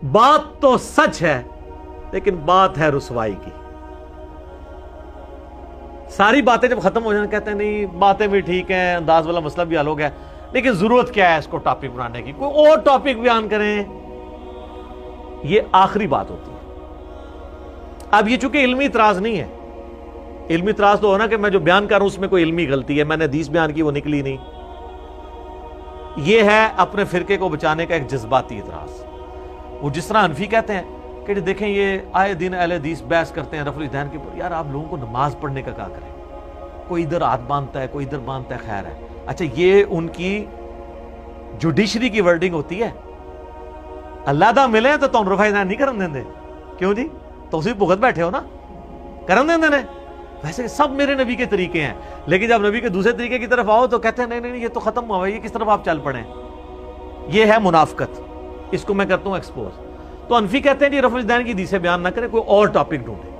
بات تو سچ ہے لیکن بات ہے رسوائی کی. ساری باتیں جب ختم ہو جائیں کہتے ہیں نہیں باتیں بھی ٹھیک ہیں, انداز والا مسئلہ بھی حل ہو گیا, لیکن ضرورت کیا ہے اس کو ٹاپک بنانے کی, کوئی اور ٹاپک بیان کریں. یہ آخری بات ہوتی ہے. اب یہ چونکہ علمی اعتراض نہیں ہے, علمی اعتراض تو ہونا کہ میں جو بیان کر رہا ہوں اس میں کوئی علمی غلطی ہے, میں نے حدیث بیان کی وہ نکلی نہیں. یہ ہے اپنے فرقے کو بچانے کا ایک جذباتی اعتراض. وہ جس طرح حنفی کہتے ہیں کہ دیکھیں یہ آئے دن اہل حدیث بحث کرتے ہیں رفع الیدین کے اوپر, یار آپ لوگوں کو نماز پڑھنے کا کیا کریں, کوئی ادھر ہاتھ باندھتا ہے کوئی ادھر باندھتا ہے, خیر ہے. اچھا یہ ان کی جوڈیشری کی ورڈنگ ہوتی ہے, اللہ دا ملے تو تم رفع الیدین نہیں کرن دیں, کیوں جی تو بھگت بیٹھے ہو نا, کرن دیں نے. ویسے سب میرے نبی کے طریقے ہیں, لیکن جب نبی کے دوسرے طریقے کی طرف آؤ تو کہتے ہیں نہیں یہ تو ختم ہوا ہے, یہ کس طرف آپ چل پڑے. یہ ہے منافقت, اس کو میں کرتا ہوں ایکسپوز. تو انفی کہتے ہیں جی رفع الیدین کی حدیثیں بیان نہ کریں, کوئی اور ٹاپک ڈھونڈیں.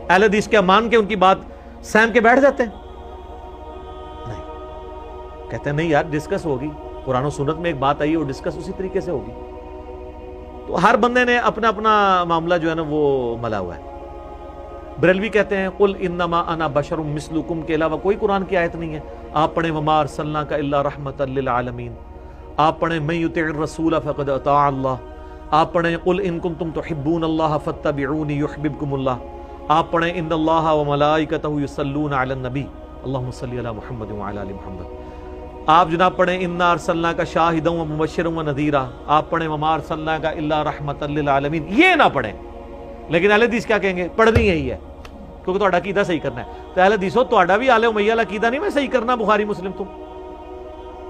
اہل حدیث کیا مان کے ان کی بات سہم کے بیٹھ جاتے ہیں؟ نہیں, کہتے ہیں نہیں یار ڈسکس ہوگی, قرآن و سنت میں ایک بات آئی اور ڈسکس اسی طریقے سے ہوگی. تو ہر بندے نے اپنا اپنا معاملہ جو ہے نا وہ ملا ہوا ہے. بریلوی کہتے ہیں قل انما انا بشر مثلکم کے علاوہ کوئی قرآن کی آیت نہیں ہے. آپ پڑھیں وما ارسلناک الا رحمۃ للعالمین, آپ پڑھیں من یطع الرسول فقد اطاع اللہ, آپ پڑھیں قل ان کنتم تحبون اللہ فاتبعونی یحببکم اللہ, آپ پڑھیں ان اللہ وملائکتہ یصلون علی النبی اللہم صلی علی محمد وعلی آل محمد. آپ جناب پڑھیں انا ارسلناک شاہدا ومبشرا ونذیرا, آپ پڑھیں وما ارسلناک الا رحمۃ للعالمین. یہ نہ پڑھیں, لیکن اہل حدیث کیا کہیں گے, پڑھنی ہے ہی ہے کیونکہ تہاڈا عقیدہ صحیح کرنا ہے. تو اہل حدیث ہو تہاڈا بھی آل امیہ والا عقیدہ نہیں میں صحیح کرنا بخاری مسلم تو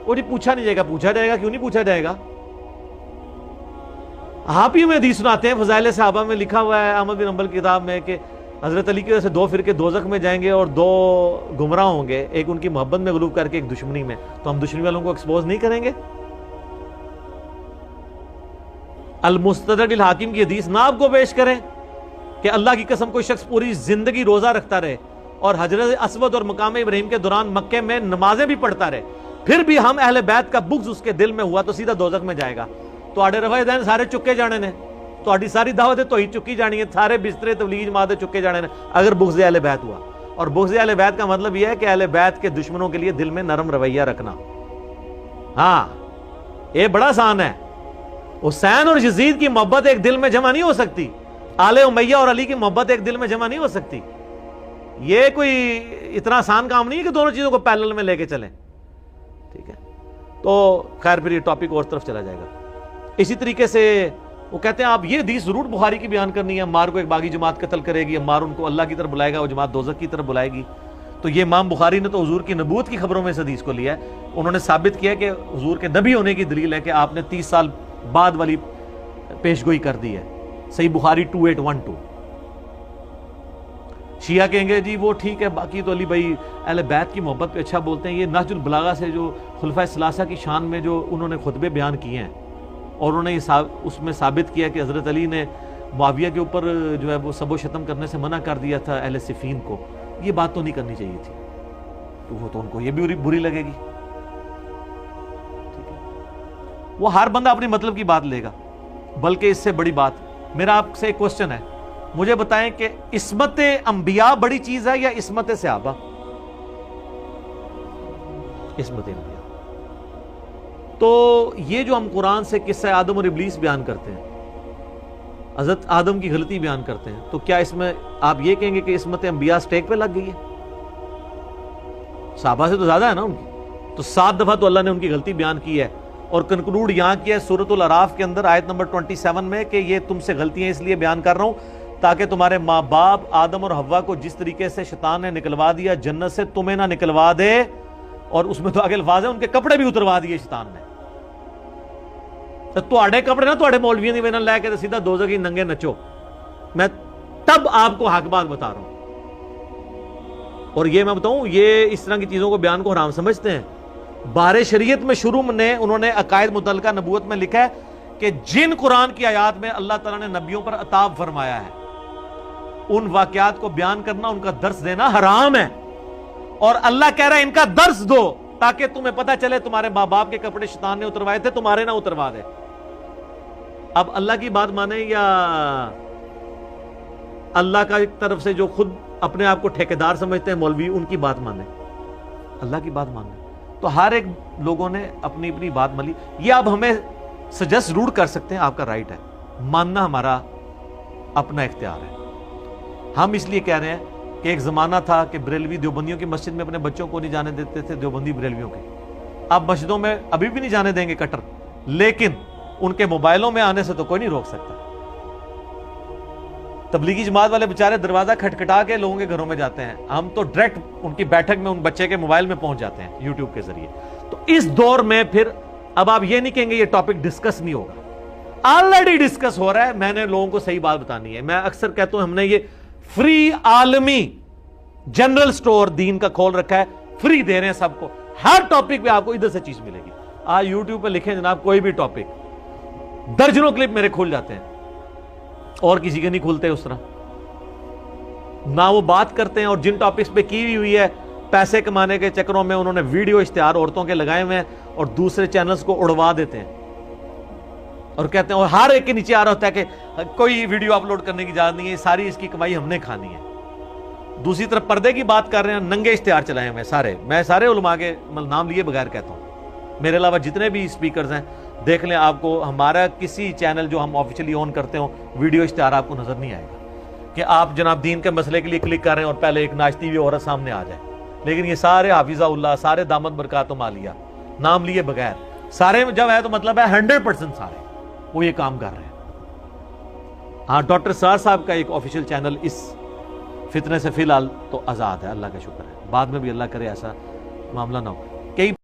وہ جی پوچھا نہیں جائے گا. پوچھا جائے گا, کیوں نہیں پوچھا جائے گا؟ آپ ہی میں حدیث سناتے ہیں, فضائل صحابہ میں لکھا ہوا ہے احمد بن حنبل کی کتاب میں کہ حضرت علی کی وجہ سے 2 فرقے دوزخ میں جائیں گے اور 2 گمراہ ہوں گے, ایک ان کی محبت میں غلوب کر کے ایک دشمنی میں. تو ہم دشمنی والوں کو ایکسپوز نہیں کریں گے؟ المستدرک الحاکم کی حدیث نہ آپ کو پیش کریں کہ اللہ کی قسم کوئی شخص پوری زندگی روزہ رکھتا رہے اور حجر اسود اور مقام ابراہیم کے دوران مکے میں نمازیں بھی پڑھتا رہے, پھر بھی ہم اہل بیت کا بغض اس کے دل میں ہوا تو سیدھا دوزخ میں جائے گا. تو آڑے رفع الیدین سارے چکے جانے نے, تو آڑی ساری دعوتیں تو ہی چکی جانی ہے, سارے بسترے تبلیغ جماعتیں چکے جانے نے اگر بغض اہل بیت ہوا. اور بغض اہل بیت کا مطلب یہ ہے کہ اہل بیت کے دشمنوں کے لیے دل میں نرم رویہ رکھنا. ہاں یہ بڑا آسان ہے. حسین اور یزید کی محبت ایک دل میں جمع نہیں ہو سکتی, آل امیہ اور علی کی محبت ایک دل میں جمع نہیں ہو سکتی. یہ کوئی اتنا آسان کام نہیں ہے کہ دونوں چیزوں کو پیرلل میں لے کے چلیں. ٹھیک ہے, تو خیر پھر یہ ٹاپک اور طرف چلا جائے گا. اسی طریقے سے وہ کہتے ہیں آپ یہ حدیث ضرور بخاری کی بیان کرنی ہے, عمار کو ایک باغی جماعت قتل کرے گی, عمار ان کو اللہ کی طرف بلائے گا, وہ جماعت دوزخ کی طرف بلائے گی. تو یہ امام بخاری نے تو حضور کی نبوت کی خبروں میں اس حدیث کو لیا ہے. انہوں نے ثابت کیا کہ حضور کے نبی ہونے کی دلیل ہے کہ آپ نے 30 سال بعد والی پیشگوئی کر دی ہے. صحیح بخاری 2812. شیعہ کہیں گے جی وہ ٹھیک ہے, باقی تو علی بھائی اہل بیت کی محبت پہ اچھا بولتے ہیں. یہ نہج البلاغہ سے جو خلفائے ثلاثہ کی شان میں جو انہوں نے خطبے بیان کیے ہیں اور انہوں نے اس میں ثابت کیا کہ حضرت علی نے معاویہ کے اوپر جو ہے وہ سب و شتم کرنے سے منع کر دیا تھا اہل صفین کو, یہ بات تو نہیں کرنی چاہیے تھی. تو وہ تو ان کو یہ بھی بری لگے گی. ٹھیک ہے, وہ ہر بندہ اپنی مطلب کی بات لے گا. بلکہ اس سے بڑی بات, میرا آپ سے ایک کوسچن ہے, مجھے بتائیں کہ عصمت انبیاء بڑی چیز ہے یا عصمت صحابہ؟ عصمت انبیاء. تو یہ جو ہم قرآن سے قصہ آدم اور ابلیس بیان کرتے ہیں, حضرت آدم کی غلطی بیان کرتے ہیں, تو کیا اس میں آپ یہ کہیں گے کہ عصمت انبیاء سٹیک پہ لگ گئی ہے؟ صحابہ سے تو زیادہ ہے نا ان کی. تو 7 دفعہ تو اللہ نے ان کی غلطی بیان کی ہے اور کنکلوڈ یہاں کیا ہے سورۃ الاعراف کے اندر آیت نمبر 27 میں کہ یہ تم سے غلطیاں اس لیے بیان کر رہا ہوں تاکہ تمہارے ماں باپ آدم اور حوا کو جس طریقے سے شیطان نے نکلوا دیا جنت سے, تمہیں نہ نکلوا دے. اور اس میں تو آگے الفاظ ہیں ان کے کپڑے بھی اتروا دیے شیطان نے. تو آڑے کپڑے نہ تو مولویوں دی وجہ لے کے سیدھا دوزخ کی ننگے نچو. میں تب آپ کو حق بات بتا رہا ہوں. اور یہ میں بتاؤں, یہ اس طرح کی چیزوں کو بیان کو حرام سمجھتے ہیں. بارے شریعت میں شروع میں انہوں نے عقائد متعلقہ نبوت میں لکھا ہے کہ جن قرآن کی آیات میں اللہ تعالیٰ نے نبیوں پر عطاب فرمایا ہے ان واقعات کو بیان کرنا, ان کا درس دینا حرام ہے. اور اللہ کہہ رہا ہے ان کا درس دو تاکہ تمہیں پتہ چلے تمہارے ماں باپ کے کپڑے شیطان نے اتروائے تھے, تمہارے نہ اتروا دے. اب اللہ کی بات مانیں یا اللہ کا ایک طرف سے جو خود اپنے آپ کو ٹھیکیدار سمجھتے ہیں مولوی، ان کی بات مانیں؟ اللہ کی بات مانیں۔ تو ہر ایک لوگوں نے اپنی اپنی بات مانی، یہ آپ ہمیں سجیسٹ ضرور کر سکتے ہیں، آپ کا رائٹ ہے، ماننا ہمارا اپنا اختیار ہے۔ ہم اس لیے کہہ رہے ہیں کہ ایک زمانہ تھا کہ بریلوی دیوبندیوں کی مسجد میں اپنے بچوں کو نہیں جانے دیتے تھے، دیوبندی بریلویوں کے، اب مسجدوں میں ابھی بھی نہیں جانے دیں گے کٹر، لیکن ان کے موبائلوں میں آنے سے تو کوئی نہیں روک سکتا۔ تبلیغی جماعت والے بیچارے دروازہ کھٹکھٹا کے لوگوں کے گھروں میں جاتے ہیں، ہم تو ڈائریکٹ ان کی بیٹھک میں ان بچے کے موبائل میں پہنچ جاتے ہیں یوٹیوب کے ذریعے۔ تو اس دور میں پھر اب آپ یہ نہیں کہیں گے یہ ٹاپک ڈسکس نہیں ہوگا، آلریڈی ڈسکس ہو رہا ہے۔ میں نے لوگوں کو صحیح بات بتانی ہے، میں اکثر کہتا ہوں ہم نے یہ فری عالمی جنرل سٹور دین کا کھول رکھا ہے، فری دے رہے ہیں سب کو، ہر ٹاپک پہ آپ کو ادھر سے چیز ملے گی۔ آج یوٹیوب پہ لکھیں جناب کوئی بھی ٹاپک، درجنوں کلپ میرے کھل جاتے ہیں، اور کسی کے نہیں کھلتے اس طرح، نہ وہ بات کرتے ہیں، اور جن ٹاپکس پہ کی ہوئی ہے پیسے کمانے کے چکروں میں انہوں نے ویڈیو اشتہار عورتوں کے لگائے ہوئے ہیں اور دوسرے چینلز کو اڑوا دیتے ہیں، اور کہتے ہیں، اور ہر ایک کے نیچے آ رہا ہوتا ہے کہ کوئی ویڈیو اپلوڈ کرنے کی اجازت نہیں ہے، ساری اس کی کمائی ہم نے کھانی ہے۔ دوسری طرف پردے کی بات کر رہے ہیں، ننگے اشتہار چلائے ہوئے سارے، میں سارے علماء کے نام لیے بغیر کہتا ہوں، میرے علاوہ جتنے بھی اسپیکرز ہیں دیکھ لیں، آپ کو ہمارا کسی چینل جو ہم آفیشلی آن کرتے ہوں ویڈیو اشتہار آپ کو نظر نہیں آئے گا کہ آپ جناب دین کے مسئلے کے لیے کلک کر رہے ہیں اور پہلے ایک ناچتی ہوئی عورت سامنے آ جائے، لیکن یہ سارے حافظہ اللہ، سارے دامت برکاتہم عالیہ نام لیے بغیر، سارے جب ہے تو مطلب ہے 100% سارے وہ یہ کام کر رہے ہیں۔ ہاں، ڈاکٹر سار صاحب کا ایک آفیشیل چینل اس فتنے سے فی الحال تو آزاد ہے، اللہ کا شکر ہے، بعد میں بھی اللہ کرے ایسا معاملہ نہ ہو۔ کئی